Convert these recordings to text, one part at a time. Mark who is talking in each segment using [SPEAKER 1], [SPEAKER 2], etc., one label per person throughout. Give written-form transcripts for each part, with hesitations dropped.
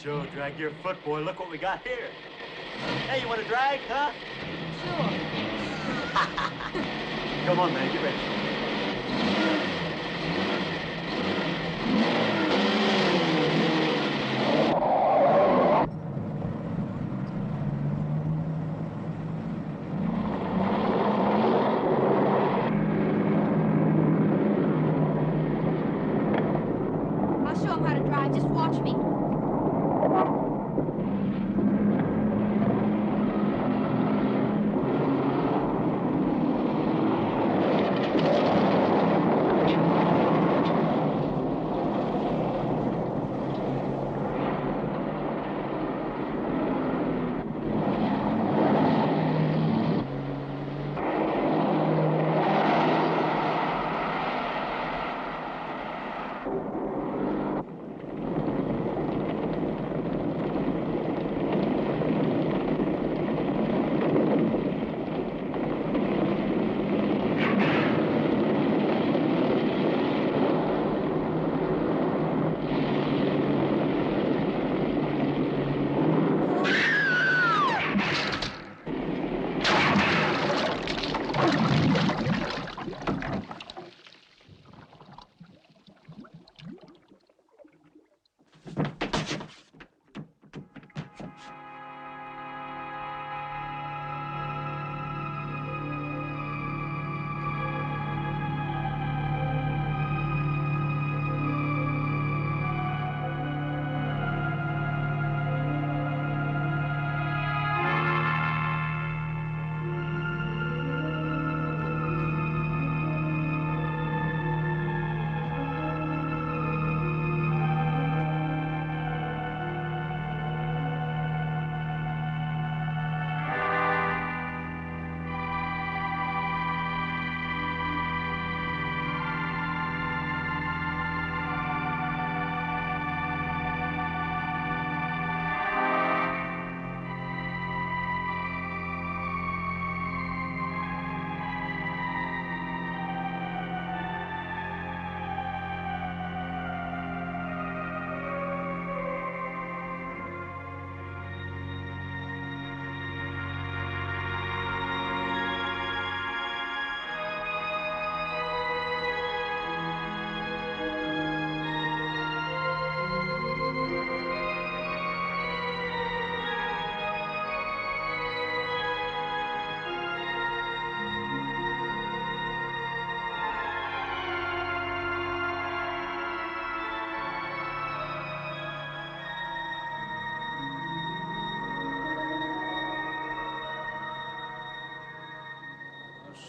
[SPEAKER 1] Joe, drag your foot, boy. Look what we got here. Hey, you want to drag, huh?
[SPEAKER 2] Sure.
[SPEAKER 1] Come on, man. Get ready.
[SPEAKER 2] I'll show him how to drive. Just watch me.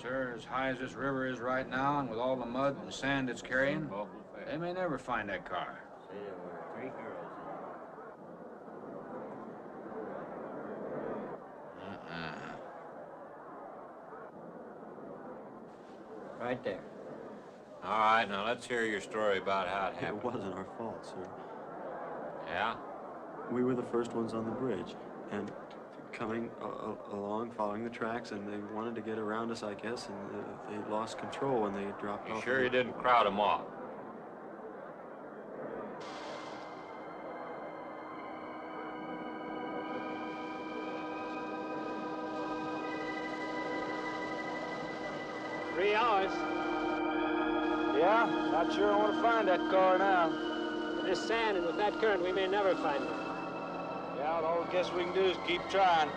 [SPEAKER 3] Sir, as high as this river is right now, and with all the mud and sand it's carrying, they may never find that car.
[SPEAKER 4] Right there.
[SPEAKER 5] All right, now let's hear your story about how it happened.
[SPEAKER 6] It wasn't our fault, sir.
[SPEAKER 5] Yeah?
[SPEAKER 6] We were the first ones on the bridge, and coming along, following the tracks, and they wanted to get around us, I guess, and they lost control when they dropped off.
[SPEAKER 5] You sure you didn't crowd them off?
[SPEAKER 7] Three hours. Yeah, not sure I want to find that car now.
[SPEAKER 8] With this sand and with that current, we may never find it.
[SPEAKER 7] Yeah, all I guess we can do is keep trying.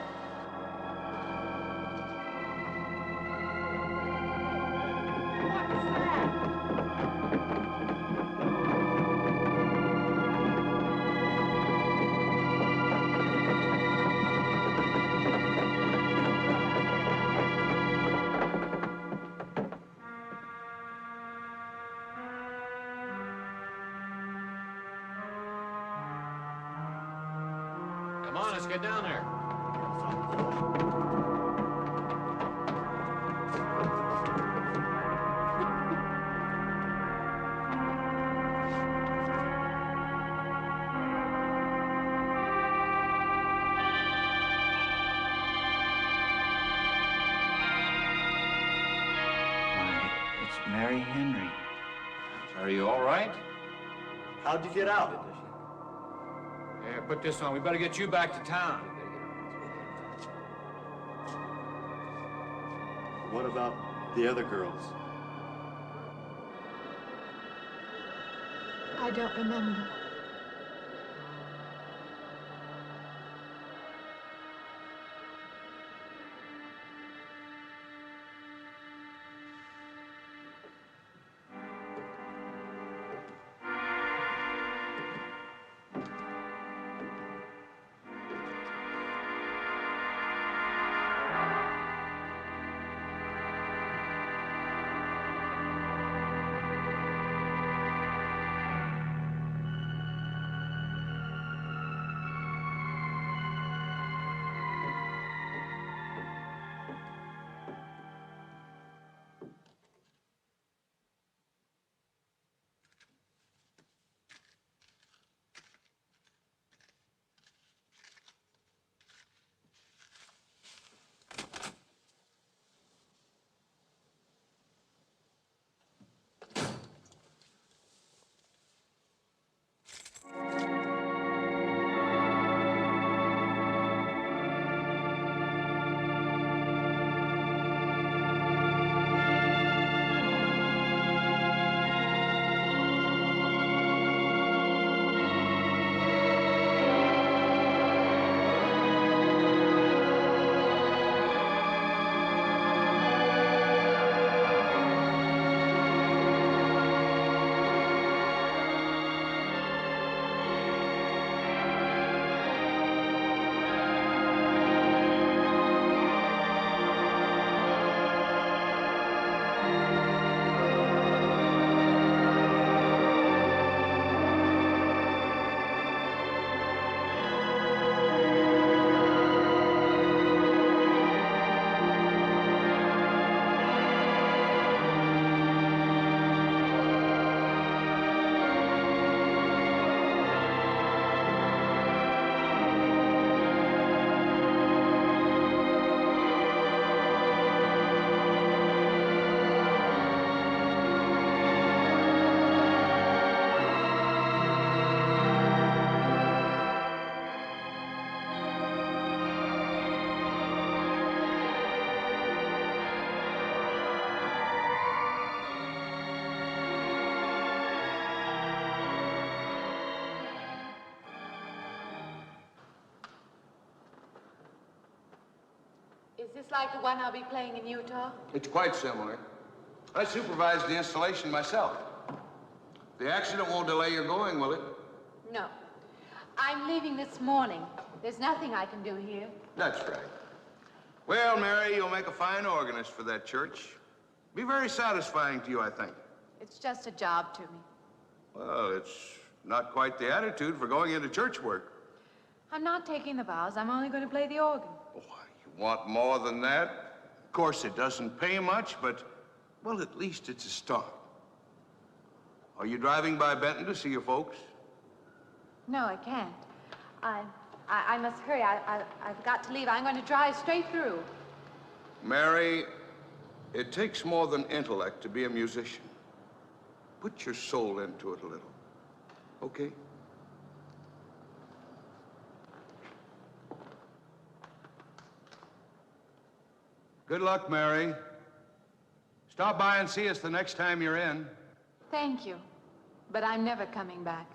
[SPEAKER 5] Come on, let's get down there.
[SPEAKER 4] It's Mary Henry.
[SPEAKER 5] Are you all right?
[SPEAKER 1] How'd you get out?
[SPEAKER 3] Yeah, Herk, put this on. We better get you back to town.
[SPEAKER 6] What about the other girls?
[SPEAKER 2] I don't remember.
[SPEAKER 9] Is this like the one I'll be playing in Utah?
[SPEAKER 10] It's quite similar. I supervised the installation myself. The accident won't delay your going, will it?
[SPEAKER 9] No. I'm leaving this morning. There's nothing I can do here.
[SPEAKER 10] That's right. Well, Mary, you'll make a fine organist for that church. Be very satisfying to you, I think.
[SPEAKER 9] It's just a job to me.
[SPEAKER 10] Well, it's not quite the attitude for going into church work.
[SPEAKER 9] I'm not taking the vows. I'm only going to play the organ.
[SPEAKER 10] Oh, you want more than that? Of course, it doesn't pay much, but, well, at least it's a start. Are you driving by Benton to see your folks?
[SPEAKER 9] No, I can't. I must hurry. I've got to leave. I'm going to drive straight through.
[SPEAKER 10] Mary, it takes more than intellect to be a musician. Put your soul into it a little, okay? Good luck, Mary. Stop by and see us the next time you're in.
[SPEAKER 9] Thank you, but I'm never coming back.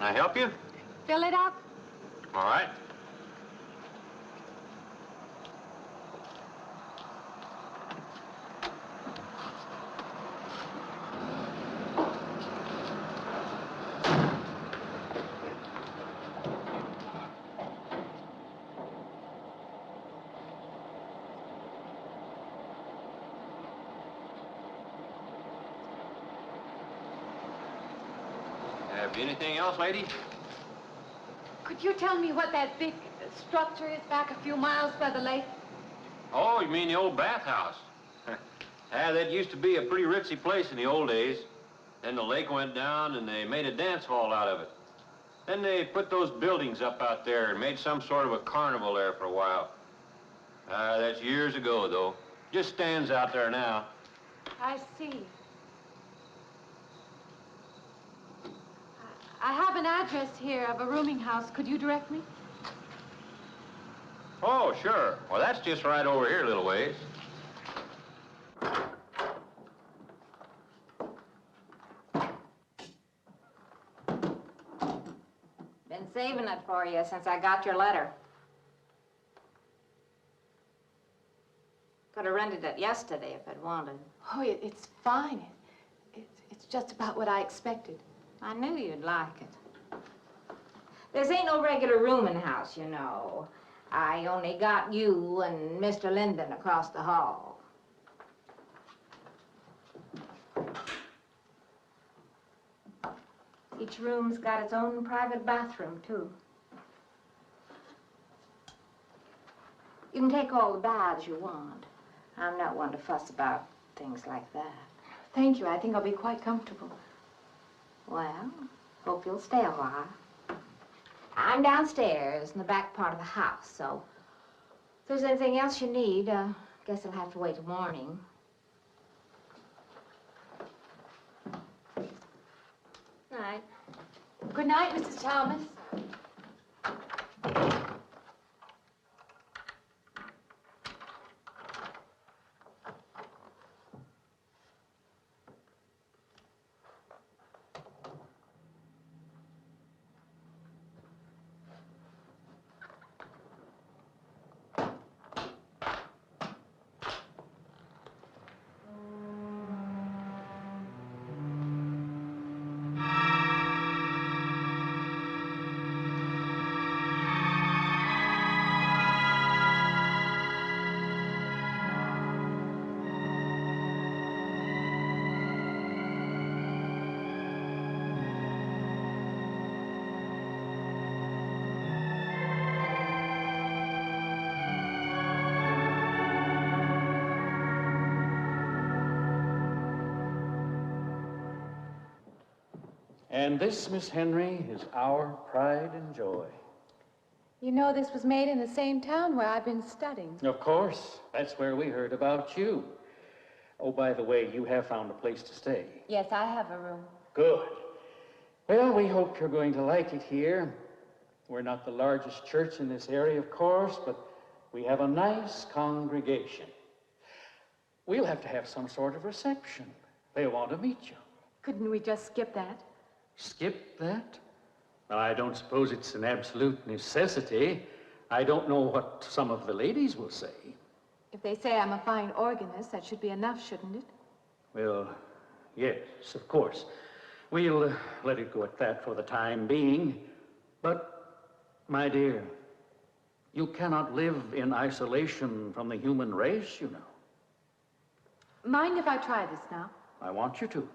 [SPEAKER 5] Can I help you?
[SPEAKER 9] Fill it up.
[SPEAKER 5] All right. Have you anything else, lady?
[SPEAKER 9] Could you tell me what that big structure is back a few miles by the lake?
[SPEAKER 5] Oh, you mean the old bathhouse? That used to be a pretty ritzy place in the old days. Then the lake went down and they made a dance hall out of it. Then they put those buildings up out there and made some sort of a carnival there for a while. That's years ago, though. Just stands out there now.
[SPEAKER 9] I see. I have an address here of a rooming house. Could you direct me?
[SPEAKER 5] Oh, sure. Well, that's just right over here a little ways.
[SPEAKER 11] Been saving it for you since I got your letter. Could have rented it yesterday if I'd wanted.
[SPEAKER 9] Oh, it's fine. It's just about what I expected.
[SPEAKER 11] I knew you'd like it. This ain't no regular rooming house, you know. I only got you and Mr. Linden across the hall. Each room's got its own private bathroom, too. You can take all the baths you want. I'm not one to fuss about things like that.
[SPEAKER 9] Thank you. I think I'll be quite comfortable.
[SPEAKER 11] Well, hope you'll stay a while. I'm downstairs in the back part of the house, so if there's anything else you need, guess I'll have to wait till morning. Night.
[SPEAKER 9] Good night, Mrs. Thomas.
[SPEAKER 12] And this, Miss Henry, is our pride and joy.
[SPEAKER 9] You know this was made in the same town where I've been studying.
[SPEAKER 12] Of course. That's where we heard about you. Oh, by the way, you have found a place to stay.
[SPEAKER 9] Yes, I have a room.
[SPEAKER 12] Good. Well, we hope you're going to like it here. We're not the largest church in this area, of course, but we have a nice congregation. We'll have to have some sort of reception. They want to meet you.
[SPEAKER 9] Couldn't we just skip that?
[SPEAKER 12] Skip that? Well, I don't suppose it's an absolute necessity. I don't know what some of the ladies will say.
[SPEAKER 9] If they say I'm a fine organist, that should be enough, shouldn't it?
[SPEAKER 12] Well, yes, of course. We'll let it go at that for the time being. But, my dear, you cannot live in isolation from the human race, you know.
[SPEAKER 9] Mind if I try this now?
[SPEAKER 12] I want you to.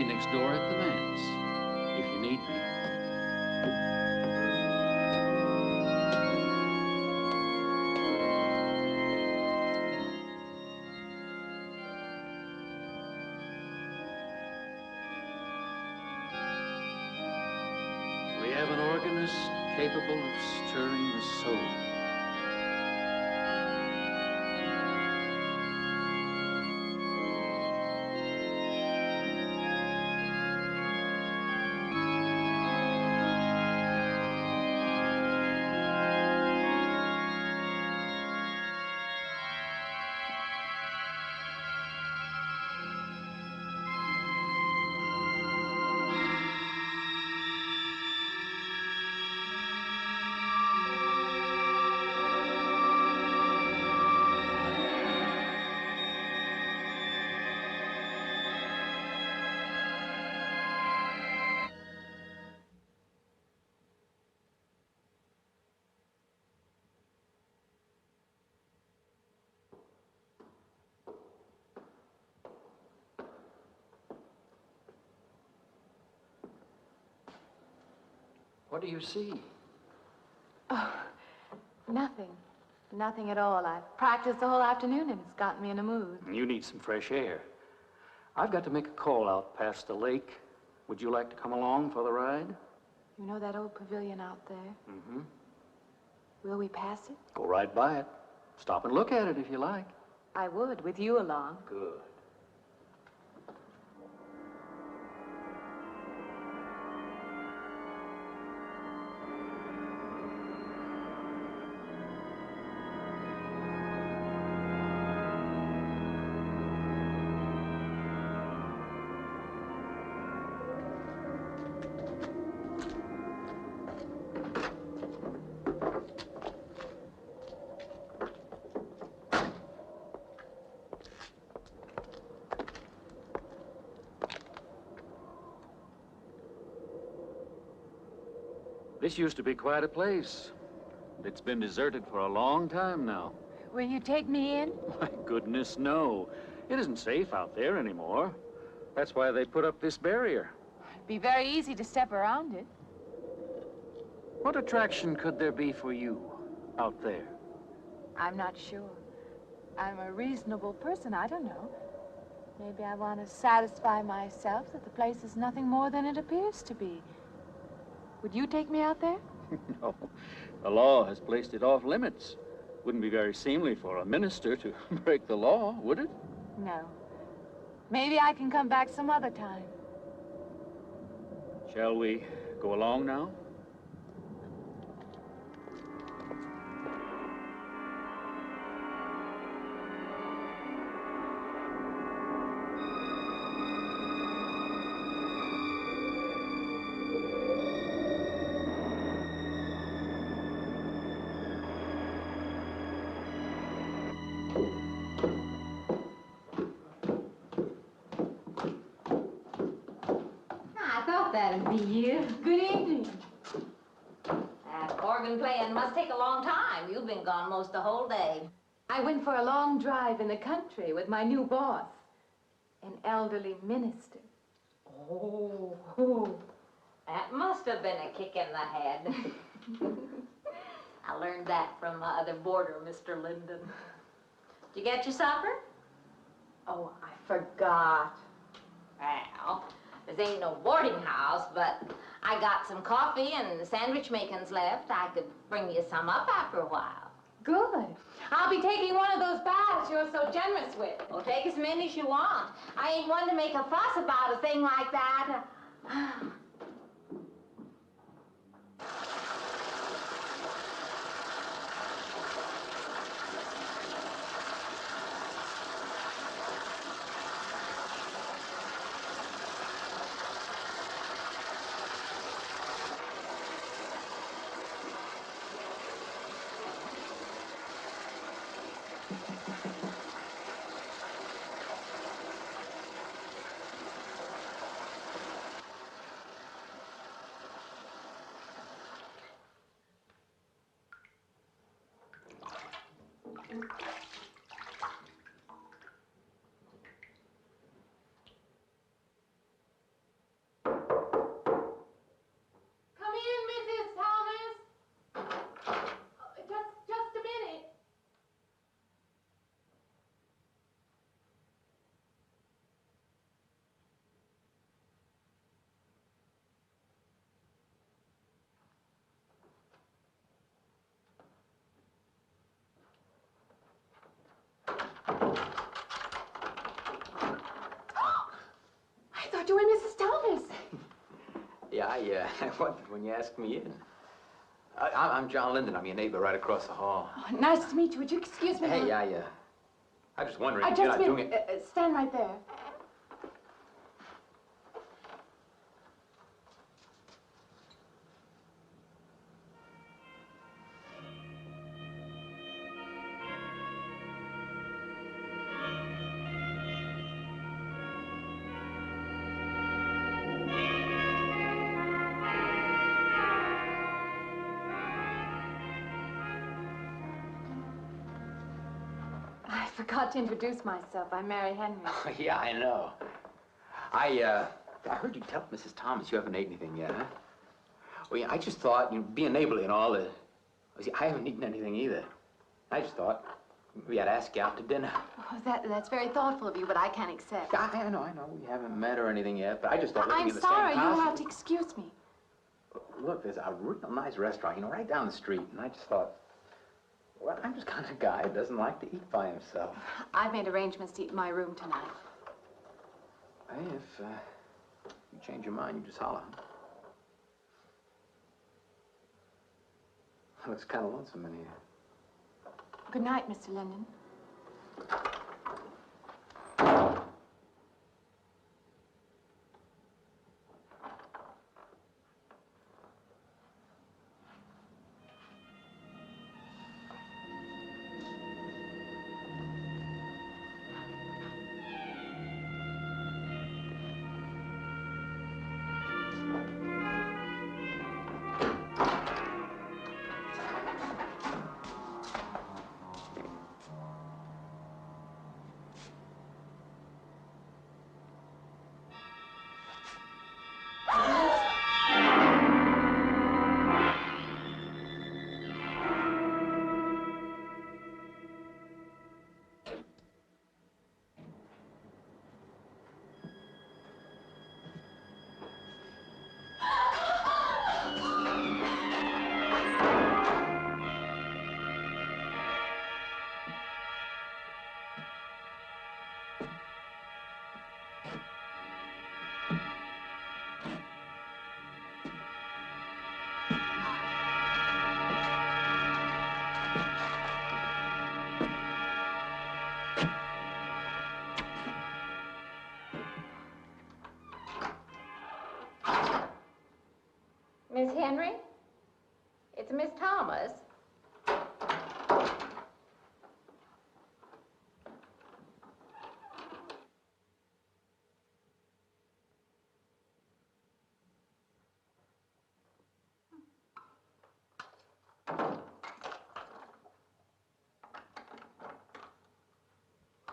[SPEAKER 12] Next door at the manse, if you need me. We have an organist capable of stirring the soul. What do you see?
[SPEAKER 9] Oh, nothing. Nothing at all. I've practiced the whole afternoon and it's gotten me in a mood.
[SPEAKER 12] You need some fresh air. I've got to make a call out past the lake. Would you like to come along for the ride?
[SPEAKER 9] You know that old pavilion out there?
[SPEAKER 12] Mm-hmm.
[SPEAKER 9] Will we pass it?
[SPEAKER 12] Go right by it. Stop and look at it if you like.
[SPEAKER 9] I would, with you along.
[SPEAKER 12] Good. This used to be quite a place. It's been deserted for a long time now.
[SPEAKER 9] Will you take me in?
[SPEAKER 12] My goodness, no. It isn't safe out there anymore. That's why they put up this barrier.
[SPEAKER 9] It'd be very easy to step around it.
[SPEAKER 12] What attraction could there be for you out there?
[SPEAKER 9] I'm not sure. I'm a reasonable person. I don't know. Maybe I want to satisfy myself that the place is nothing more than it appears to be. Would you take me out there?
[SPEAKER 12] No. The law has placed it off limits. Wouldn't be very seemly for a minister to break the law, would it?
[SPEAKER 9] No. Maybe I can come back some other time.
[SPEAKER 12] Shall we go along now?
[SPEAKER 11] That'd be you.
[SPEAKER 9] Good evening.
[SPEAKER 11] That organ playing must take a long time. You've been gone most the whole day.
[SPEAKER 9] I went for a long drive in the country with my new boss, an elderly minister.
[SPEAKER 11] Oh, that must have been a kick in the head. I learned that from my other boarder, Mr. Linden. Did you get your supper?
[SPEAKER 9] Oh, I forgot.
[SPEAKER 11] Well, this ain't no boarding house, but I got some coffee and sandwich makings left. I could bring you some up after a while.
[SPEAKER 9] Good. I'll be taking one of those baths you're so generous with.
[SPEAKER 11] Well, take as many as you want. I ain't one to make a fuss about a thing like that.
[SPEAKER 9] You and Mrs. Thomas.
[SPEAKER 13] Yeah, I wondered when you asked me in. I'm John Linden. I'm your neighbor right across the hall.
[SPEAKER 9] Oh, nice to meet you. Would you excuse me?
[SPEAKER 13] Hey, I was just wondering if
[SPEAKER 9] you're
[SPEAKER 13] you're not doing it.
[SPEAKER 9] Stand right there. I forgot to introduce myself. I'm Mary Henry.
[SPEAKER 13] Oh, yeah, I know. I heard you tell Mrs. Thomas you haven't ate anything yet, huh? Well, yeah, I just thought, being neighborly and all, see, I haven't eaten anything either. I just thought we had to ask you out to dinner.
[SPEAKER 9] Oh, that's very thoughtful of you, but I can't accept.
[SPEAKER 13] I know. We haven't met or anything yet, but I just thought
[SPEAKER 9] I'm
[SPEAKER 13] in the
[SPEAKER 9] sorry,
[SPEAKER 13] same
[SPEAKER 9] you'll
[SPEAKER 13] house.
[SPEAKER 9] have to excuse me.
[SPEAKER 13] Look, there's a real nice restaurant, right down the street, and I just thought, well, I'm just kind of a guy who doesn't like to eat by himself.
[SPEAKER 9] I've made arrangements to eat in my room tonight.
[SPEAKER 13] Hey, if you change your mind, you just holler. Looks kind of lonesome in here.
[SPEAKER 9] Good night, Mr. Linden.
[SPEAKER 11] Miss Henry? It's Miss Thomas.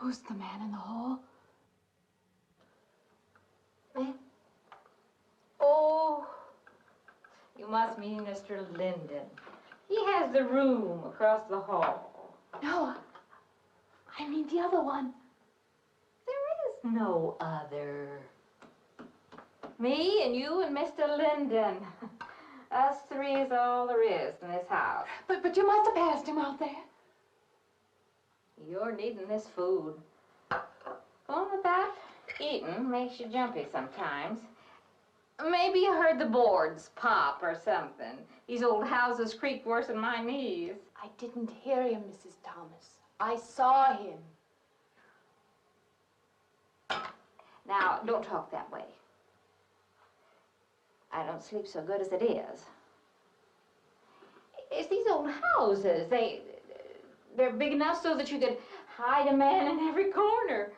[SPEAKER 9] Who's the man in the hall?
[SPEAKER 11] Me? Oh, you must mean Mr. Linden. He has the room across the hall.
[SPEAKER 9] No, I mean the other one.
[SPEAKER 11] There is no other. Me and you and Mr. Linden. Us three is all there is in this house.
[SPEAKER 9] But you must have passed him out there.
[SPEAKER 11] You're needing this food. Going about eating makes you jumpy sometimes. Maybe you heard the boards pop or something. These old houses creak worse than my knees.
[SPEAKER 9] I didn't hear him, Mrs. Thomas. I saw him.
[SPEAKER 11] Now, don't talk that way. I don't sleep so good as it is. It's these old houses. They're big enough so that you could hide a man in every corner.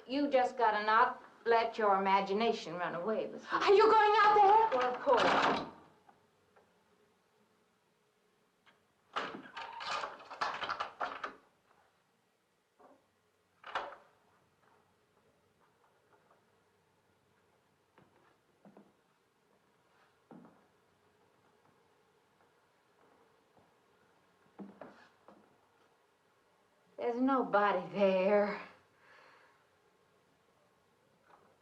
[SPEAKER 11] You just gotta not let your imagination run away with you.
[SPEAKER 9] Are you going out there?
[SPEAKER 11] Well, of course. There's nobody there.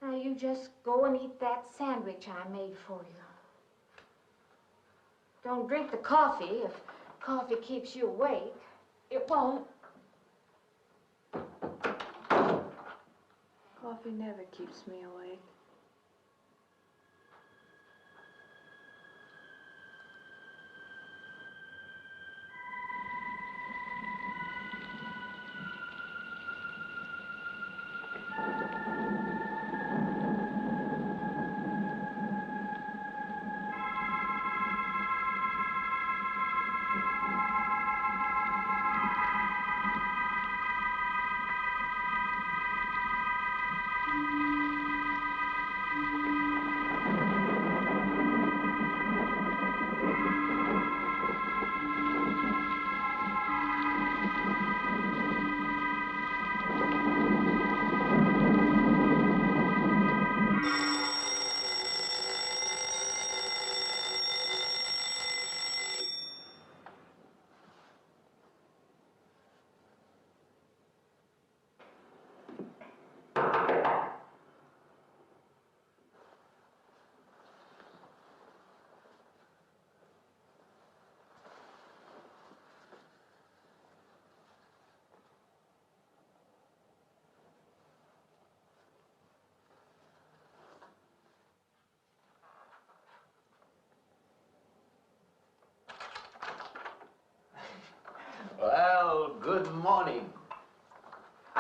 [SPEAKER 11] Now you just go and eat that sandwich I made for you. Don't drink the coffee if coffee keeps you awake.
[SPEAKER 9] It won't. Coffee never keeps me awake.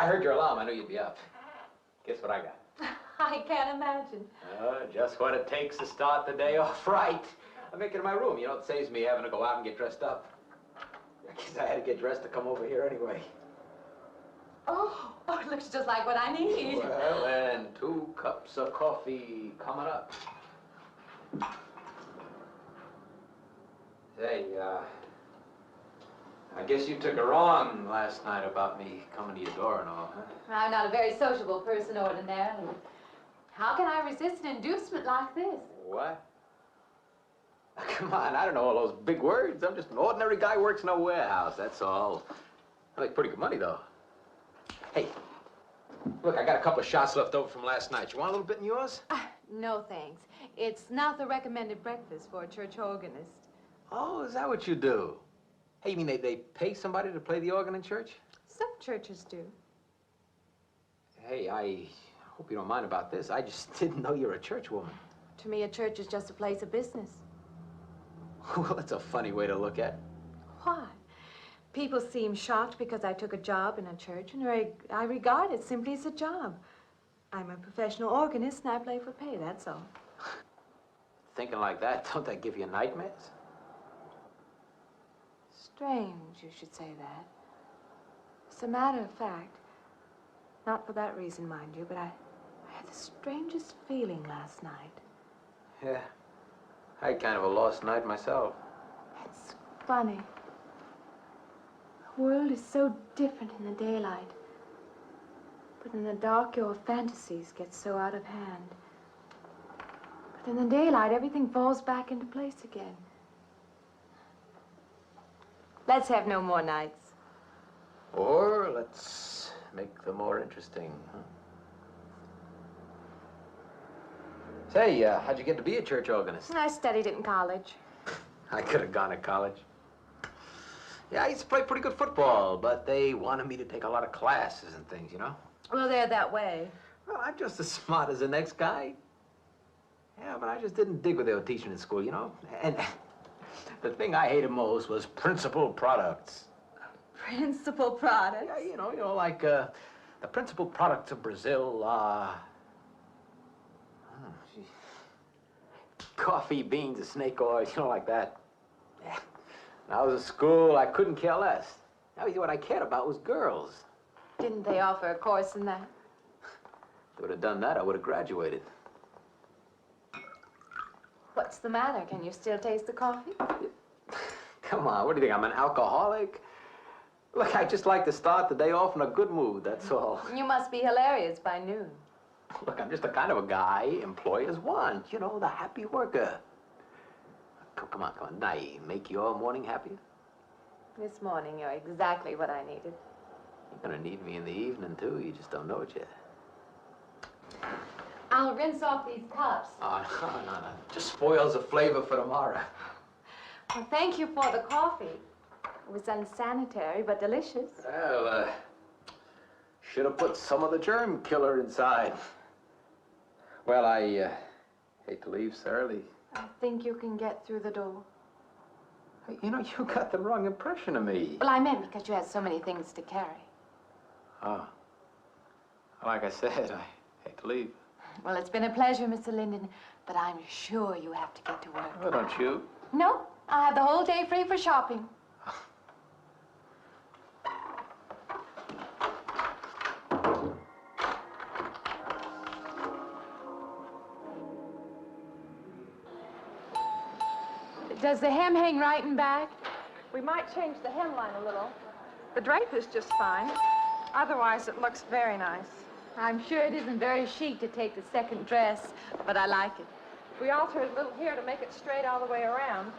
[SPEAKER 13] I heard your alarm. I knew you'd be up. Guess what I got?
[SPEAKER 9] I can't imagine.
[SPEAKER 13] Just what it takes to start the day off right. I make it in my room. You know, it saves me having to go out and get dressed up. I guess I had to get dressed to come over here anyway.
[SPEAKER 9] Oh, it looks just like what I need.
[SPEAKER 13] Well, and 2 cups of coffee coming up. Say, I guess you took her on last night about me coming to your door and all, huh?
[SPEAKER 9] I'm not a very sociable person ordinarily. How can I resist an inducement like this?
[SPEAKER 13] What? Come on, I don't know all those big words. I'm just an ordinary guy who works in a warehouse, that's all. I make pretty good money, though. Hey, look, I got a couple of shots left over from last night. You want a little bit in yours?
[SPEAKER 9] No, thanks. It's not the recommended breakfast for a church organist.
[SPEAKER 13] Oh, is that what you do? Hey, you mean they pay somebody to play the organ in church?
[SPEAKER 9] Some churches do.
[SPEAKER 13] Hey, I hope you don't mind about this. I just didn't know you're a church woman.
[SPEAKER 9] To me, a church is just a place of business.
[SPEAKER 13] Well, that's a funny way to look at it.
[SPEAKER 9] Why? People seem shocked because I took a job in a church, and I regard it simply as a job. I'm a professional organist, and I play for pay, that's all.
[SPEAKER 13] Thinking like that, don't that give you nightmares?
[SPEAKER 9] Strange you should say that. As a matter of fact, not for that reason, mind you, but I had the strangest feeling last night.
[SPEAKER 13] Yeah, I had kind of a lost night myself.
[SPEAKER 9] It's funny. The world is so different in the daylight. But in the dark, your fantasies get so out of hand. But in the daylight, everything falls back into place again. Let's have no more nights.
[SPEAKER 13] Or let's make them more interesting, huh? Say, how'd you get to be a church organist?
[SPEAKER 9] I studied it in college.
[SPEAKER 13] I could have gone to college. Yeah, I used to play pretty good football, but they wanted me to take a lot of classes and things, you know?
[SPEAKER 9] Well, they're that way.
[SPEAKER 13] Well, I'm just as smart as the next guy. Yeah, but I just didn't dig what they were teaching in school, you know? And the thing I hated most was principal products.
[SPEAKER 9] Principal products?
[SPEAKER 13] Yeah, you know, like the principal products of Brazil are... coffee, beans, snake oil, you know, like that. Yeah. When I was at school, I couldn't care less. Now, what I cared about was girls.
[SPEAKER 9] Didn't they offer a course in that?
[SPEAKER 13] If they would have done that, I would have graduated.
[SPEAKER 9] What's the matter? Can you still taste the coffee?
[SPEAKER 13] Come on, what do you think, I'm an alcoholic? Look, I just like to start the day off in a good mood, that's all.
[SPEAKER 9] You must be hilarious by noon.
[SPEAKER 13] Look, I'm just the kind of a guy employers want, you know, the happy worker. Come on, did I make your morning happier?
[SPEAKER 9] This morning, you're exactly what I needed.
[SPEAKER 13] You're gonna need me in the evening, too. You just don't know it yet.
[SPEAKER 9] I'll rinse off these cups.
[SPEAKER 13] Oh, no. Just spoils the flavor for tomorrow.
[SPEAKER 9] Well, thank you for the coffee. It was unsanitary, but delicious.
[SPEAKER 13] Well, should have put some of the germ killer inside. Well, I hate to leave so early.
[SPEAKER 9] I think you can get through the door.
[SPEAKER 13] Hey, you know, you got the wrong impression of me.
[SPEAKER 9] Well, I meant because you had so many things to carry.
[SPEAKER 13] Oh. Like I said, I hate to leave.
[SPEAKER 9] Well, it's been a pleasure, Mr. Linden, but I'm sure you have to get to work.
[SPEAKER 13] Oh, don't you?
[SPEAKER 9] No, I have the whole day free for shopping. Does the hem hang right and back?
[SPEAKER 14] We might change the hemline a little. The drape is just fine. Otherwise, it looks very nice.
[SPEAKER 9] I'm sure it isn't very chic to take the second dress, but I like it.
[SPEAKER 14] We alter it a little here to make it straight all the way around.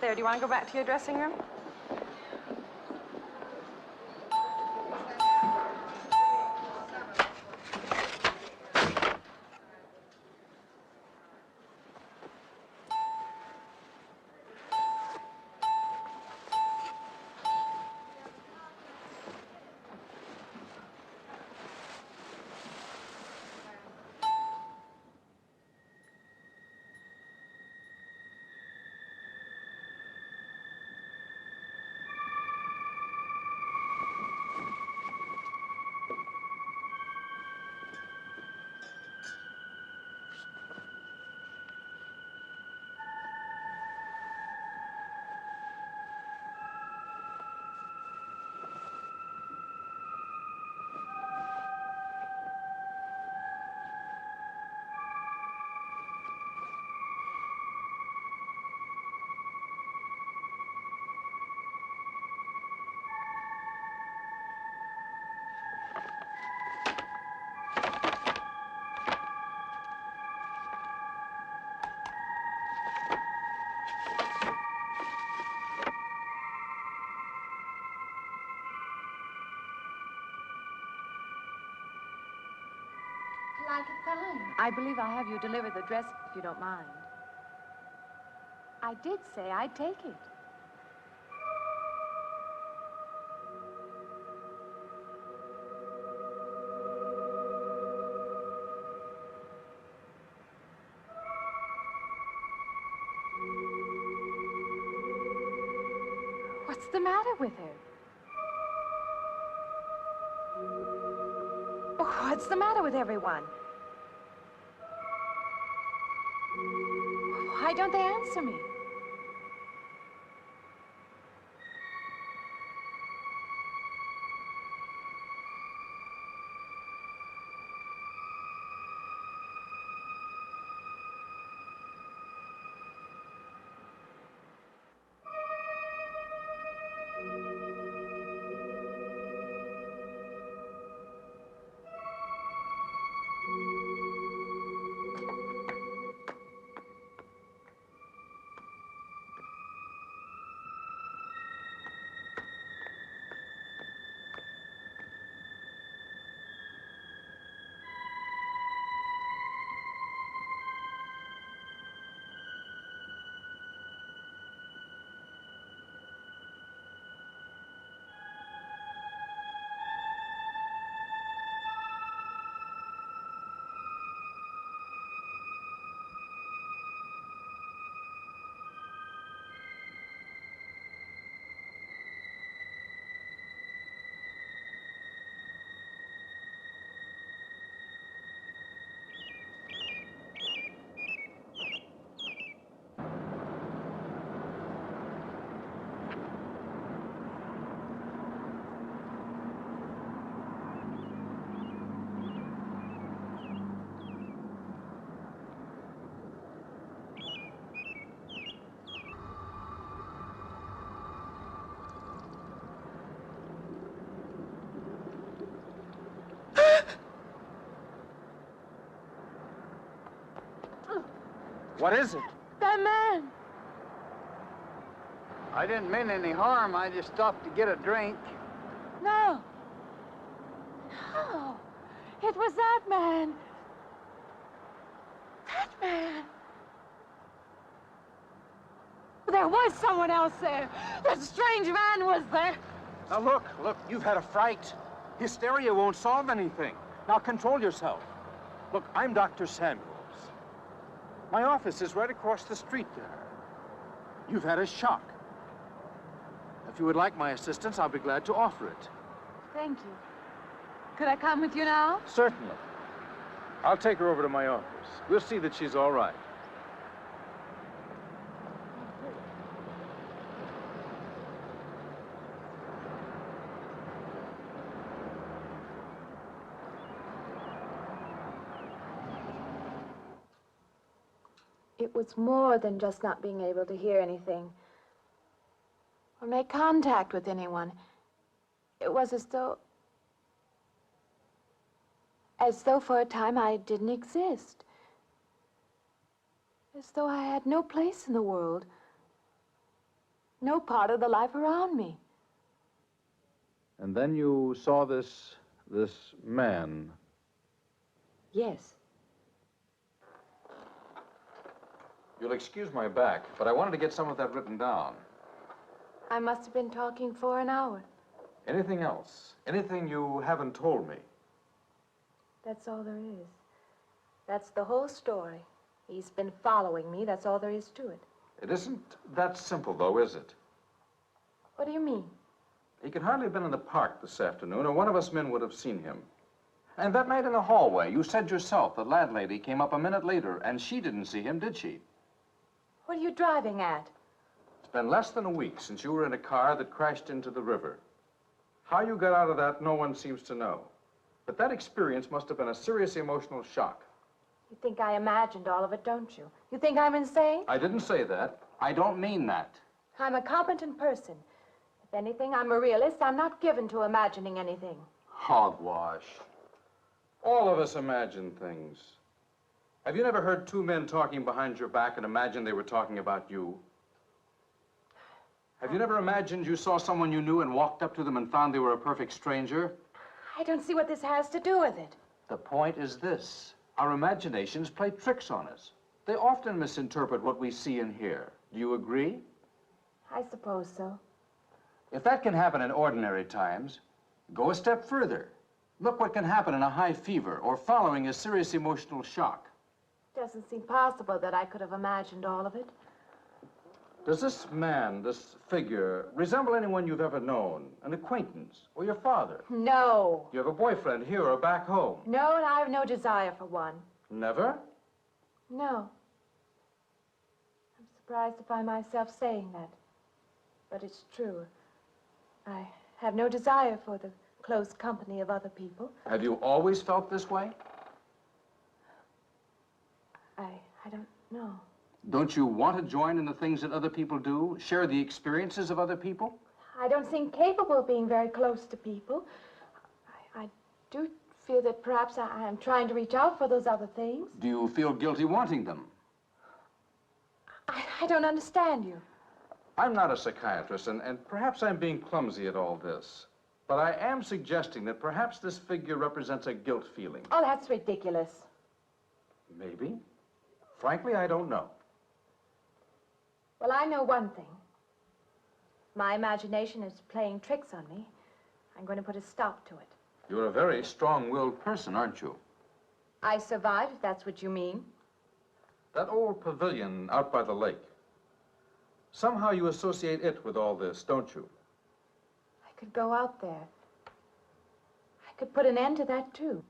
[SPEAKER 14] There, do you want to go back to your dressing room?
[SPEAKER 9] like it fine. I believe I'll have you deliver the dress if you don't mind. I did say I'd take it. What's the matter with her? Oh, what's the matter with everyone? Why don't they answer me?
[SPEAKER 7] What is it?
[SPEAKER 9] That man!
[SPEAKER 15] I didn't mean any harm. I just stopped to get a drink.
[SPEAKER 9] No. No. It was that man. That man. There was someone else there. That strange man was there.
[SPEAKER 7] Now look, you've had a fright. Hysteria won't solve anything. Now control yourself. Look, I'm Dr. Samuels. My office is right across the street there. You've had a shock. If you would like my assistance, I'll be glad to offer it.
[SPEAKER 9] Thank you. Could I come with you now?
[SPEAKER 7] Certainly. I'll take her over to my office. We'll see that she's all right.
[SPEAKER 9] It was more than just not being able to hear anything or make contact with anyone. It was as though for a time I didn't exist. As though I had no place in the world, no part of the life around me.
[SPEAKER 3] And then you saw this man.
[SPEAKER 9] Yes.
[SPEAKER 3] You'll excuse my back, but I wanted to get some of that written down.
[SPEAKER 9] I must have been talking for an hour.
[SPEAKER 3] Anything else? Anything you haven't told me?
[SPEAKER 9] That's all there is. That's the whole story. He's been following me. That's all there is to it.
[SPEAKER 3] It isn't that simple, though, is it?
[SPEAKER 9] What do you mean?
[SPEAKER 3] He could hardly have been in the park this afternoon, or one of us men would have seen him. And that night in the hallway, you said yourself the landlady came up a minute later, and she didn't see him, did she?
[SPEAKER 9] What are you driving at?
[SPEAKER 3] It's been less than a week since you were in a car that crashed into the river. How you got out of that, no one seems to know. But that experience must have been a serious emotional shock.
[SPEAKER 9] You think I imagined all of it, don't you? You think I'm insane?
[SPEAKER 3] I didn't say that. I don't mean that.
[SPEAKER 9] I'm a competent person. If anything, I'm a realist. I'm not given to imagining anything.
[SPEAKER 3] Hogwash. All of us imagine things. Have you never heard two men talking behind your back and imagined they were talking about you? Have you never imagined you saw someone you knew and walked up to them and found they were a perfect stranger?
[SPEAKER 9] I don't see what this has to do with it.
[SPEAKER 3] The point is this. Our imaginations play tricks on us. They often misinterpret what we see and hear. Do you agree?
[SPEAKER 9] I suppose so.
[SPEAKER 3] If that can happen in ordinary times, go a step further. Look what can happen in a high fever or following a serious emotional shock.
[SPEAKER 9] Doesn't seem possible that I could have imagined all of it.
[SPEAKER 3] Does this man, this figure, resemble anyone you've ever known? An acquaintance or your father?
[SPEAKER 9] No.
[SPEAKER 3] You have a boyfriend here or back home?
[SPEAKER 9] No, and I have no desire for one.
[SPEAKER 3] Never?
[SPEAKER 9] No. I'm surprised to find myself saying that. But it's true. I have no desire for the close company of other people.
[SPEAKER 3] Have you always felt this way?
[SPEAKER 9] I don't know.
[SPEAKER 3] Don't you want to join in the things that other people do? Share the experiences of other people?
[SPEAKER 9] I don't seem capable of being very close to people. I do feel that perhaps I am trying to reach out for those other things.
[SPEAKER 3] Do you feel guilty wanting them?
[SPEAKER 9] I don't understand you.
[SPEAKER 3] I'm not a psychiatrist, and perhaps I'm being clumsy at all this. But I am suggesting that perhaps this figure represents a guilt feeling.
[SPEAKER 9] Oh, that's ridiculous.
[SPEAKER 3] Maybe. Frankly, I don't know.
[SPEAKER 9] Well, I know one thing. My imagination is playing tricks on me. I'm going to put a stop to it.
[SPEAKER 3] You're a very strong-willed person, aren't you?
[SPEAKER 9] I survived, if that's what you mean.
[SPEAKER 3] That old pavilion out by the lake. Somehow you associate it with all this, don't you?
[SPEAKER 9] I could go out there. I could put an end to that, too.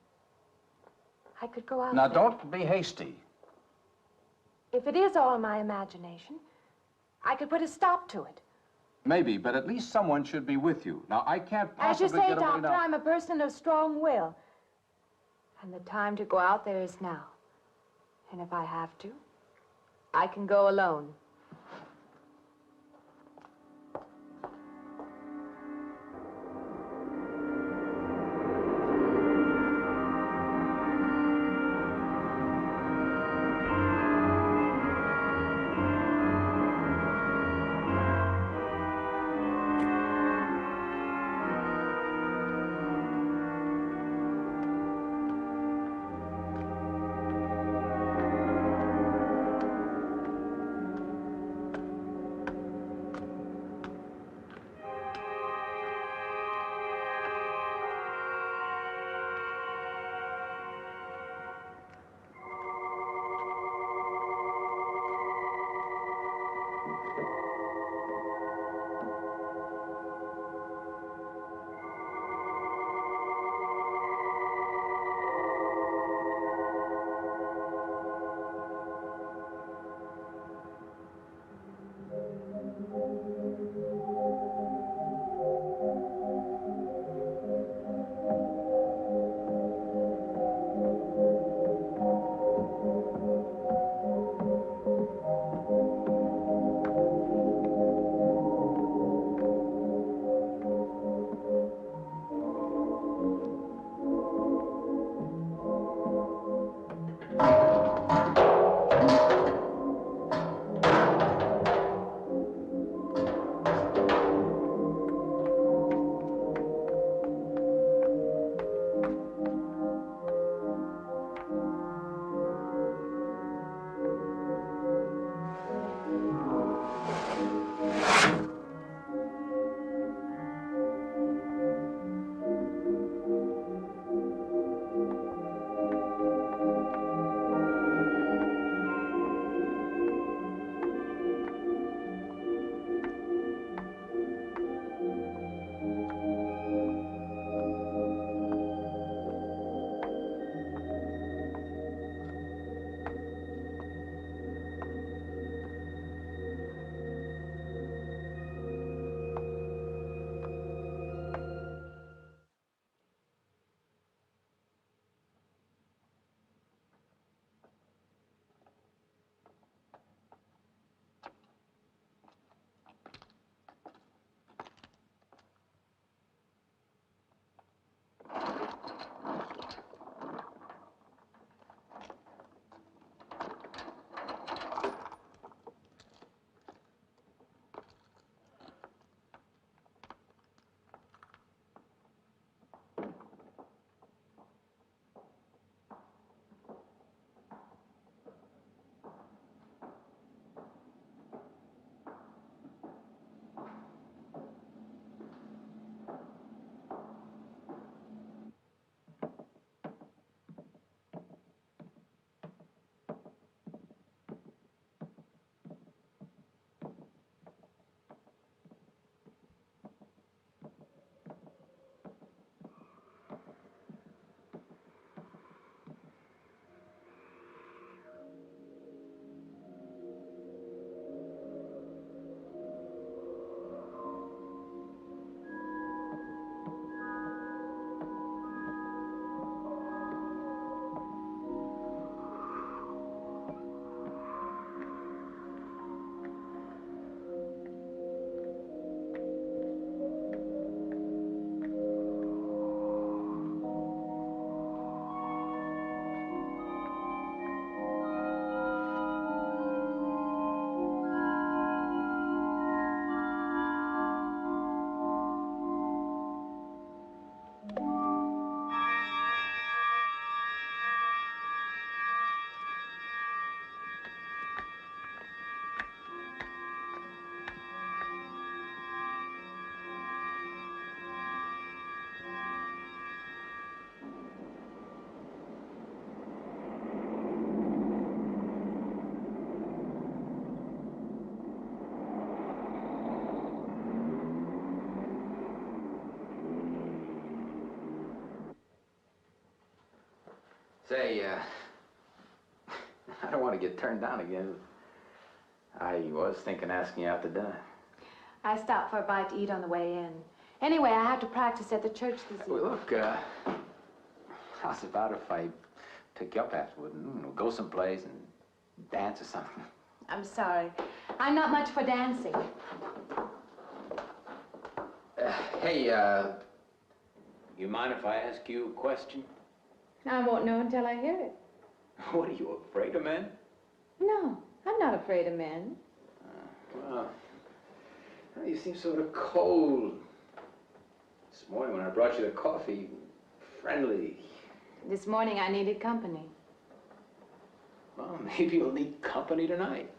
[SPEAKER 9] I could go out
[SPEAKER 3] Now,
[SPEAKER 9] there.
[SPEAKER 3] don't be hasty.
[SPEAKER 9] If it is all my imagination, I could put a stop to it.
[SPEAKER 3] Maybe, but at least someone should be with you. Now, I can't
[SPEAKER 9] As you
[SPEAKER 3] possibly
[SPEAKER 9] say,
[SPEAKER 3] get away
[SPEAKER 9] Doctor,
[SPEAKER 3] now.
[SPEAKER 9] I'm a person of strong will. And the time to go out there is now. And if I have to, I can go alone.
[SPEAKER 13] Say, I don't want to get turned down again. I was thinking asking you out to dinner.
[SPEAKER 9] I stopped for a bite to eat on the way in. Anyway, I have to practice at the church this evening.
[SPEAKER 13] Well, look, how's about if I pick you up afterward and we'll go someplace and dance or something?
[SPEAKER 9] I'm sorry. I'm not much for dancing.
[SPEAKER 13] Hey, you mind if I ask you a question?
[SPEAKER 9] I won't know until I hear it.
[SPEAKER 13] What, are you afraid of men?
[SPEAKER 9] No, I'm not afraid of men.
[SPEAKER 13] Well, you seem sort of cold. This morning when I brought you the coffee, friendly.
[SPEAKER 9] This morning I needed company.
[SPEAKER 13] Well, maybe you'll need company tonight.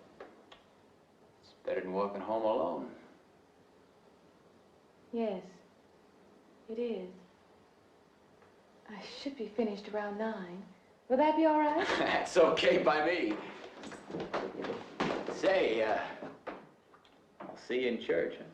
[SPEAKER 13] It's better than walking home alone.
[SPEAKER 9] Yes, it is. I should be finished around 9. Will that be all right?
[SPEAKER 13] That's okay by me. Say, I'll see you in church, huh?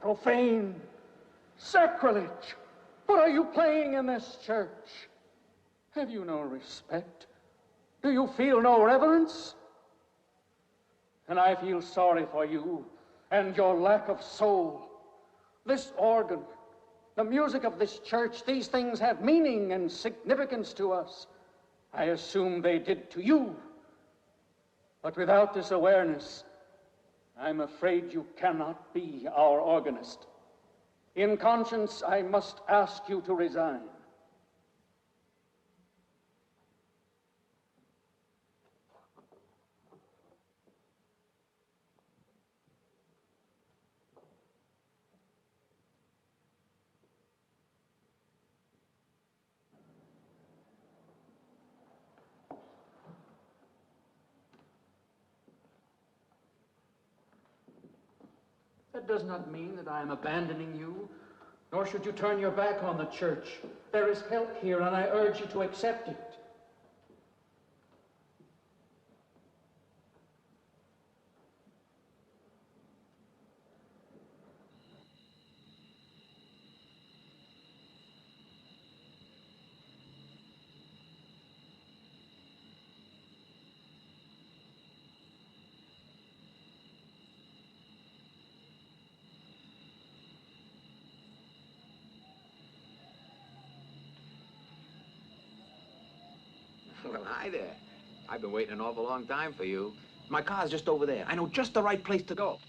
[SPEAKER 12] Profane, sacrilege. What are you playing in this church? Have you no respect? Do you feel no reverence? And I feel sorry for you and your lack of soul. This organ, the music of this church, these things have meaning and significance to us. I assume they did to you. But without this awareness, I'm afraid you cannot be our organist. In conscience, I must ask you to resign. That does not mean that I am abandoning you, nor should you turn your back on the church. There is help here, and I urge you to accept it.
[SPEAKER 13] Well, hi there. I've been waiting an awful long time for you. My car's just over there. I know just the right place to go.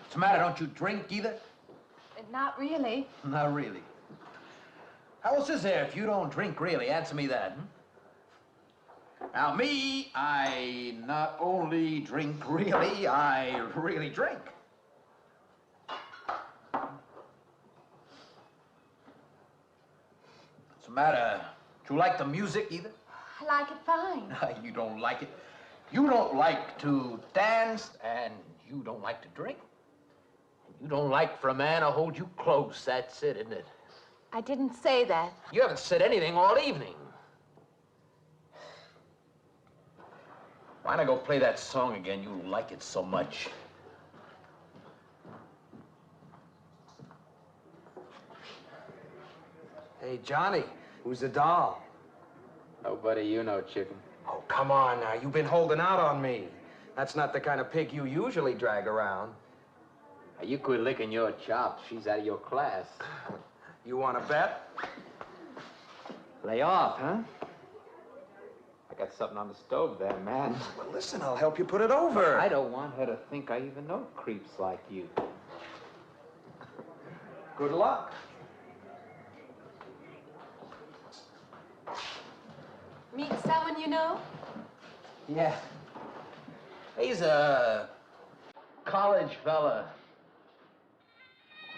[SPEAKER 13] What's the matter? Don't you drink either?
[SPEAKER 9] Not really.
[SPEAKER 13] Not really. How else is there if you don't drink really? Answer me that. Now, me, I not only drink really, I really drink. What's the matter? Do you like the music either?
[SPEAKER 9] I like it fine.
[SPEAKER 13] You don't like it. You don't like to dance, and you don't like to drink. You don't like for a man to hold you close. That's it, isn't it?
[SPEAKER 9] I didn't say that.
[SPEAKER 13] You haven't said anything all evening. Why not go play that song again? You like it so much.
[SPEAKER 7] Hey, Johnny, who's the doll?
[SPEAKER 13] Nobody you know, chicken.
[SPEAKER 7] Oh, come on now. You've been holding out on me. That's not the kind of pig you usually drag around.
[SPEAKER 13] You quit licking your chops. She's out of your class.
[SPEAKER 7] You want to bet?
[SPEAKER 13] Lay off, huh? I got something on the stove there, man.
[SPEAKER 7] Well, listen, I'll help you put it over.
[SPEAKER 13] I don't want her to think I even know creeps like you.
[SPEAKER 7] Good luck.
[SPEAKER 9] Meet someone you know?
[SPEAKER 13] Yeah. He's a college fella.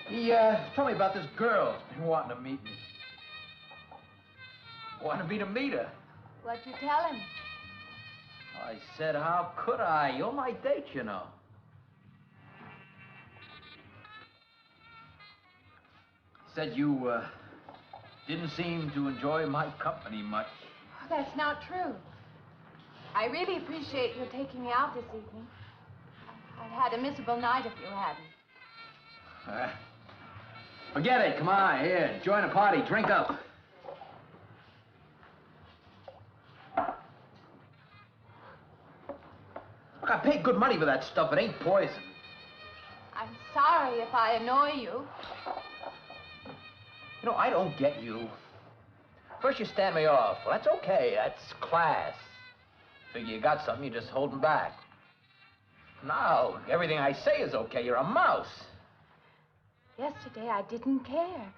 [SPEAKER 13] He told me about this girl who's been wanting to meet me. Wanted me to meet her.
[SPEAKER 9] What'd you tell him?
[SPEAKER 13] I said, how could I? You're my date, you know. Said you didn't seem to enjoy my company much.
[SPEAKER 9] Oh, that's not true. I really appreciate your taking me out this evening. I'd had a miserable night if you hadn't.
[SPEAKER 13] Forget it. Come on, here. Join the party. Drink up. Look, I paid good money for that stuff. It ain't poison.
[SPEAKER 9] I'm sorry if I annoy you.
[SPEAKER 13] You know, I don't get you. First you stand me off. Well, that's okay. That's class. Figure you got something, you're just holding back. Now, everything I say is okay. You're a mouse.
[SPEAKER 9] Yesterday, I didn't care.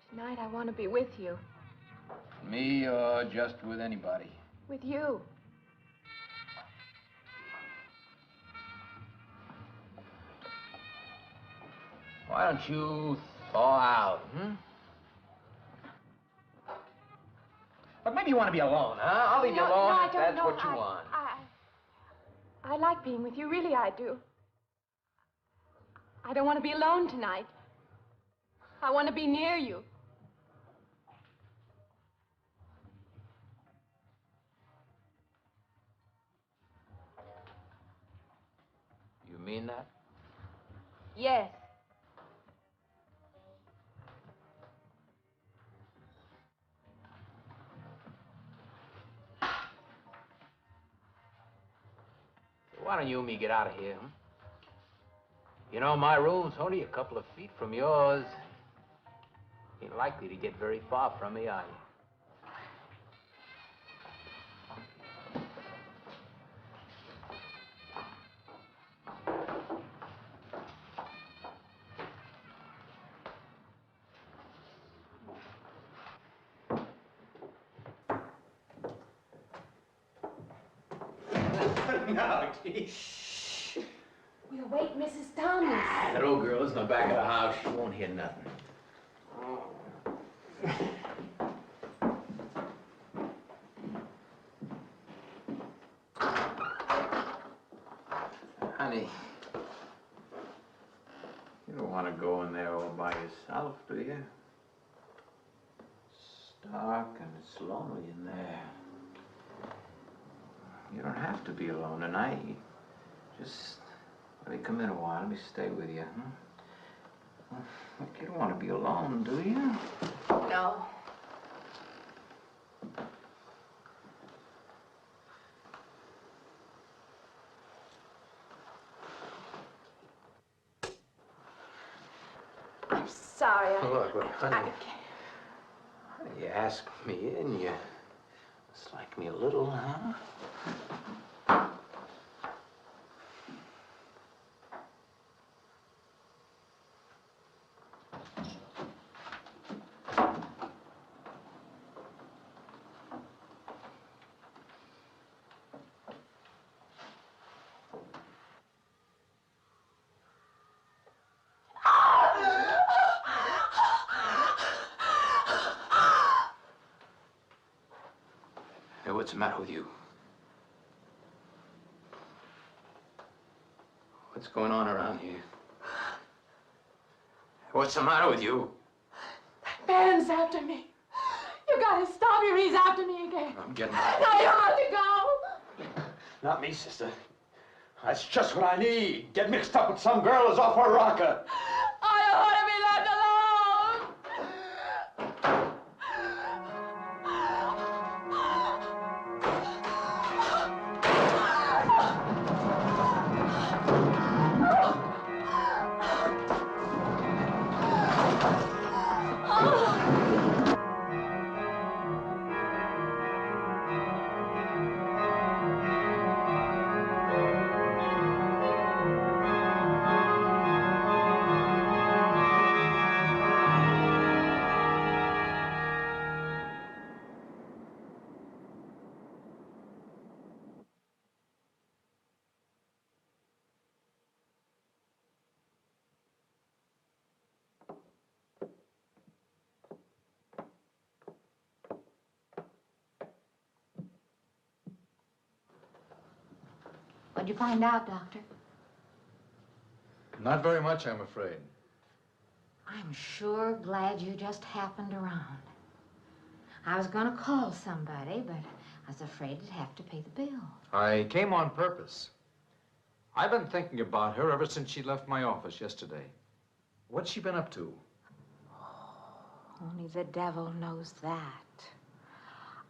[SPEAKER 9] Tonight, I want to be with you.
[SPEAKER 13] Me or just with anybody?
[SPEAKER 9] With you.
[SPEAKER 13] Why don't you thaw out, But maybe you want to be alone, huh? I'll leave you alone if that's what you want.
[SPEAKER 9] I like being with you, really I do. I don't want to be alone tonight. I want to be near you.
[SPEAKER 13] You mean that?
[SPEAKER 2] Yes.
[SPEAKER 13] Why don't you and me get out of here, huh? You know, my room's only a couple of feet from yours. Ain't likely to get very far from me, are you?
[SPEAKER 2] No, shh. We'll wake Mrs. Thomas.
[SPEAKER 13] That old girl is in the back of the house. She won't hear nothing. Honey, you don't want to go in there all by yourself, do you? It's dark and it's lonely in there. You don't have to be alone tonight. Just let me come in a while. Let me stay with you, huh? Look, you don't want to be alone, do you?
[SPEAKER 2] No. I'm sorry.
[SPEAKER 13] Look, honey. You asked me in, you dislike me a little, huh? Hey, what's the matter with you? What's going on around here? What's the matter with you?
[SPEAKER 2] Ben's after me. You gotta stop him. He's after me again.
[SPEAKER 13] I'm getting out.
[SPEAKER 2] Now you have to go.
[SPEAKER 16] Not me, sister. That's just what I need. Get mixed up with some girl who's off her rocker.
[SPEAKER 2] I don't want to be left alone.
[SPEAKER 11] What'd you find out, Doctor?
[SPEAKER 3] Not very much, I'm afraid.
[SPEAKER 11] I'm sure glad you just happened around. I was going to call somebody, but I was afraid I'd have to pay the bill.
[SPEAKER 3] I came on purpose. I've been thinking about her ever since she left my office yesterday. What's she been up to?
[SPEAKER 11] Only the devil knows that.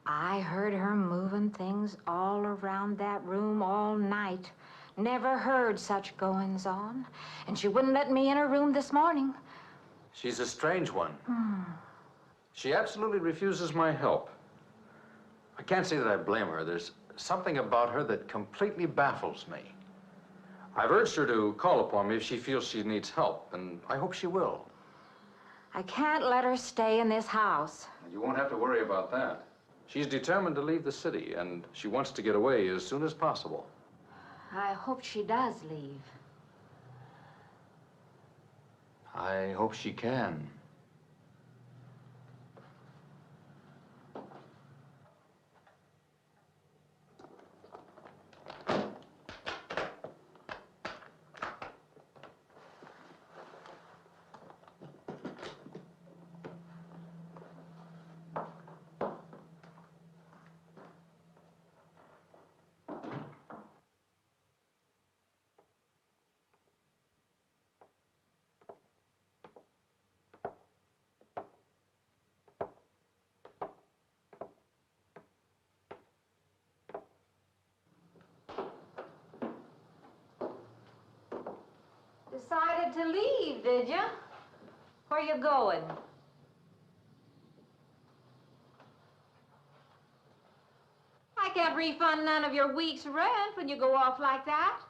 [SPEAKER 11] I heard her moving things all around that room all night. Never heard such goings on. And she wouldn't let me in her room this morning.
[SPEAKER 3] She's a strange one. She absolutely refuses my help. I can't say that I blame her. There's something about her that completely baffles me. I've urged her to call upon me if she feels she needs help, and I hope she will.
[SPEAKER 11] I can't let her stay in this house.
[SPEAKER 3] You won't have to worry about that. She's determined to leave the city, and she wants to get away as soon as possible.
[SPEAKER 11] I hope she does leave.
[SPEAKER 3] I hope she can.
[SPEAKER 11] Decided to leave, did you? Where you going? I can't refund none of your week's rent when you go off like that.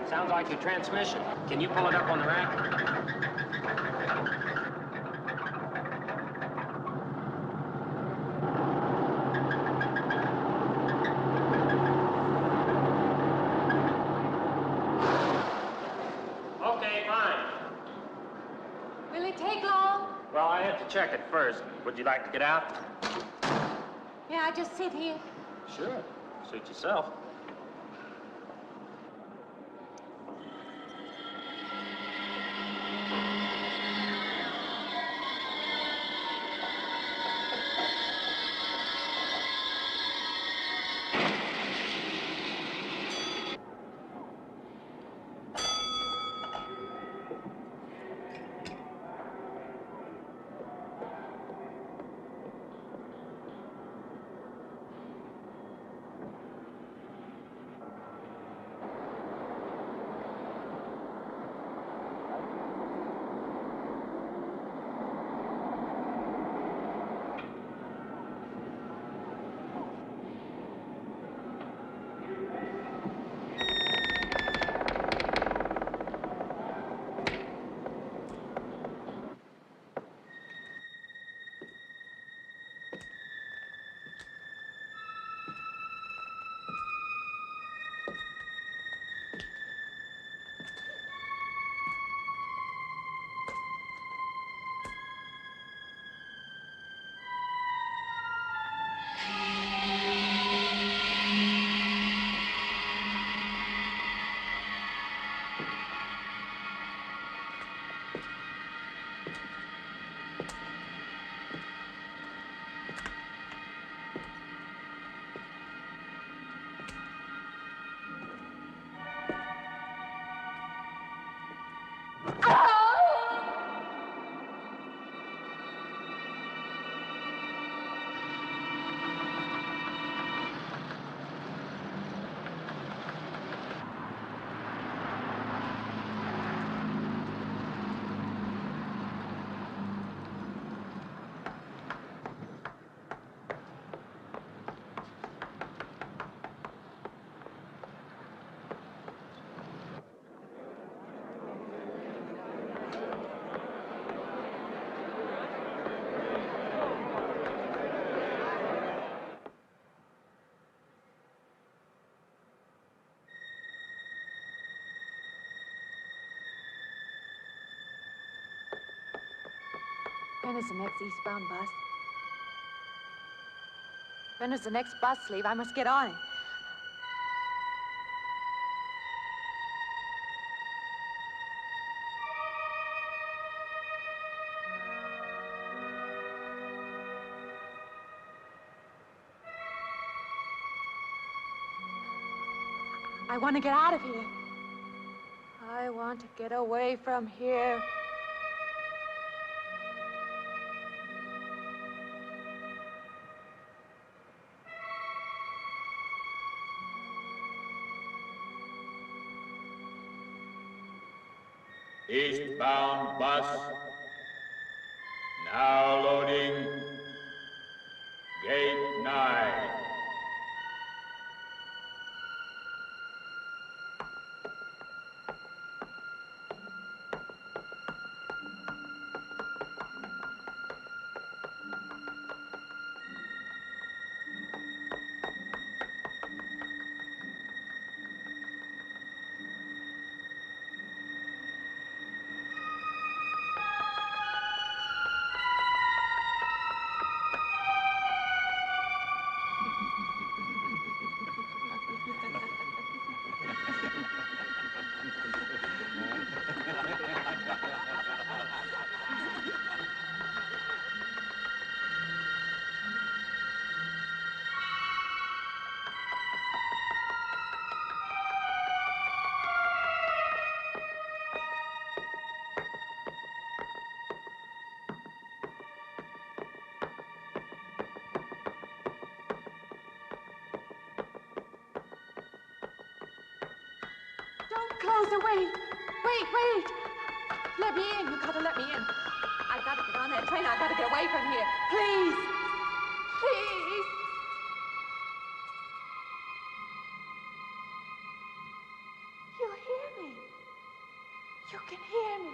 [SPEAKER 8] Sounds like your transmission. Can you pull it up on the rack? Okay, fine.
[SPEAKER 9] Will it take long?
[SPEAKER 8] Well, I have to check it first. Would you like to get out?
[SPEAKER 9] May I just sit here?
[SPEAKER 8] Sure. Suit yourself.
[SPEAKER 9] When is the next eastbound bus? When does the next bus leave? I must get on it. I want to get out of here. I want to get away from here.
[SPEAKER 17] Eastbound bus. Now loading. Gate 9.
[SPEAKER 2] closer. Wait. Wait. Let me in. You gotta let me in. I gotta get on that train. I gotta get away from here. Please. Please. You hear me. You can hear me.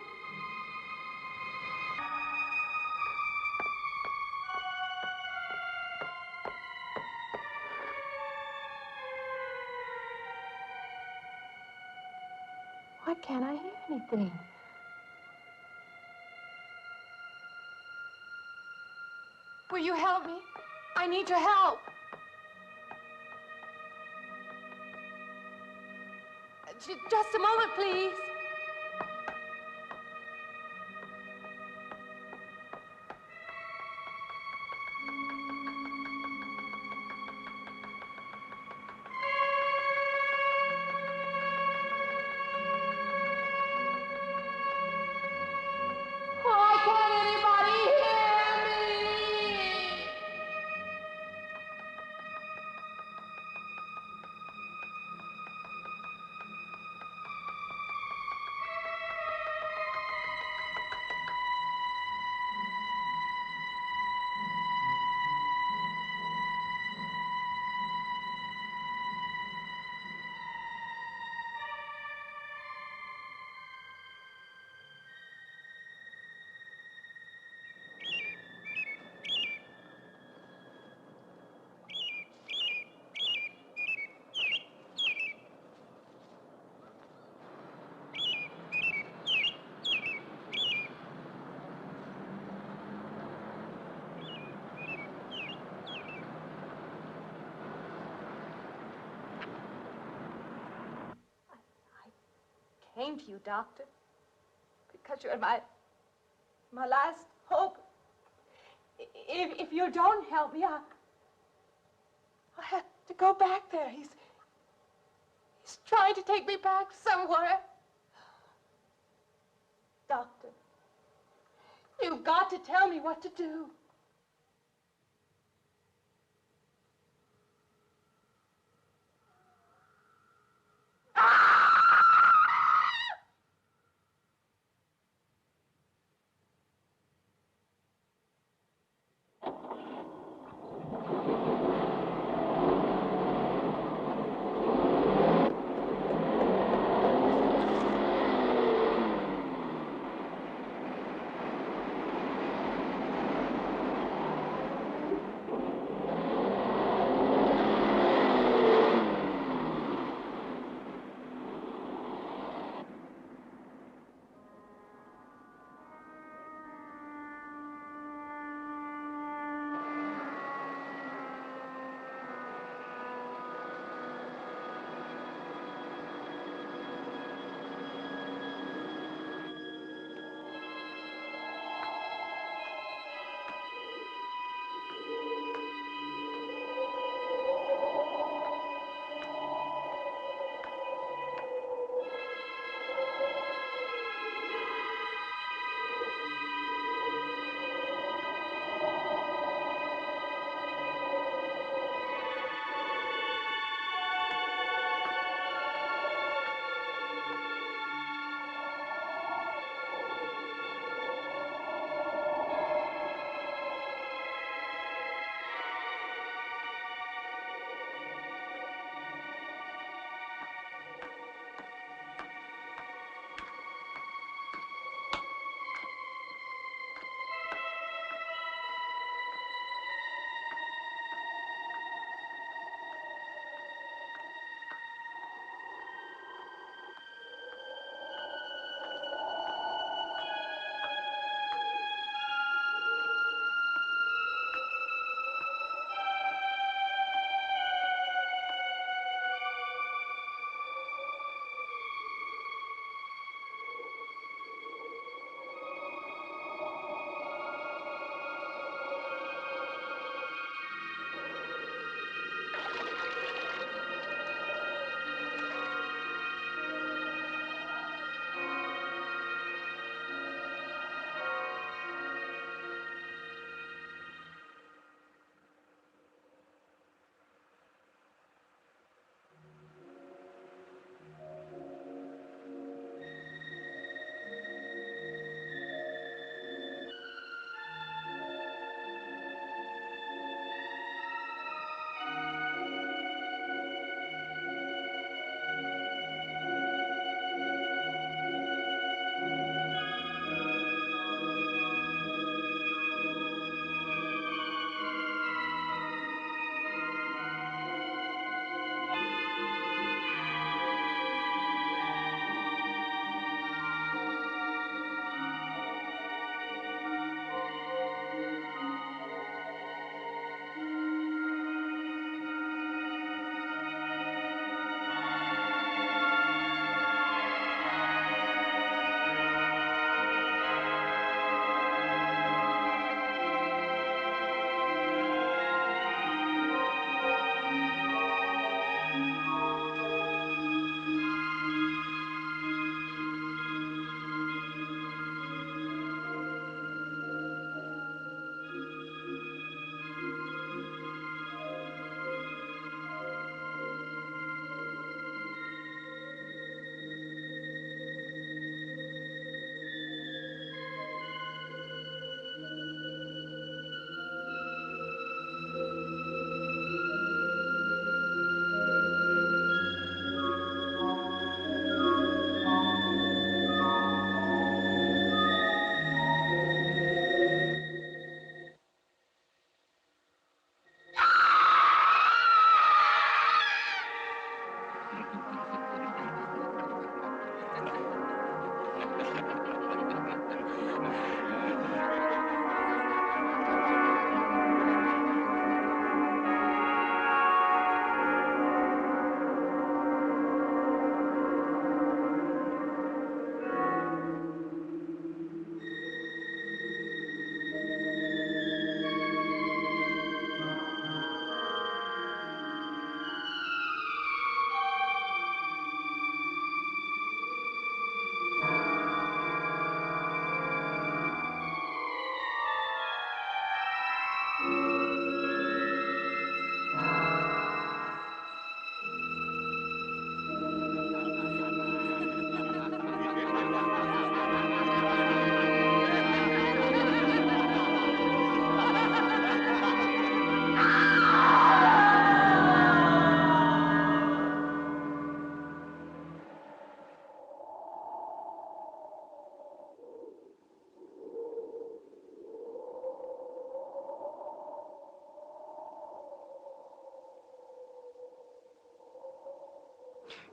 [SPEAKER 2] Why can't I hear anything? Will you help me? I need your help. Just a moment, please. Why can't anybody hear me? Came to you, Doctor, because you're my last hope. If you don't help me, I'll have to go back there. He's trying to take me back somewhere. Doctor, you've got to tell me what to do.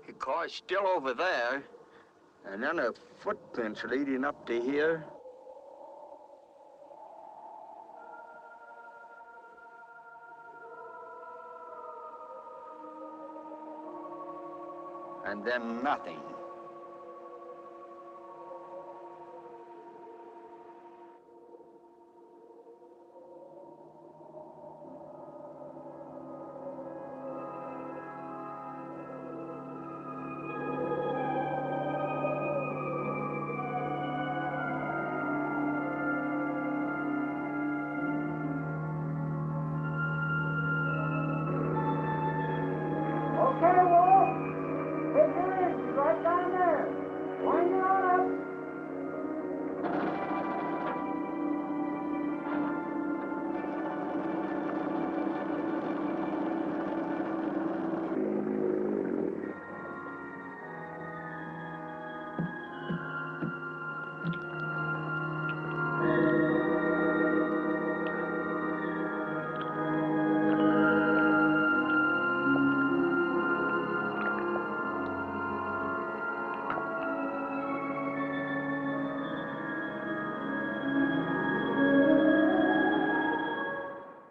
[SPEAKER 15] The car's still over there. And then the footprints leading up to here. And then nothing.
[SPEAKER 18] Okay, Wolf. Take your easy, right down there. Wind her up.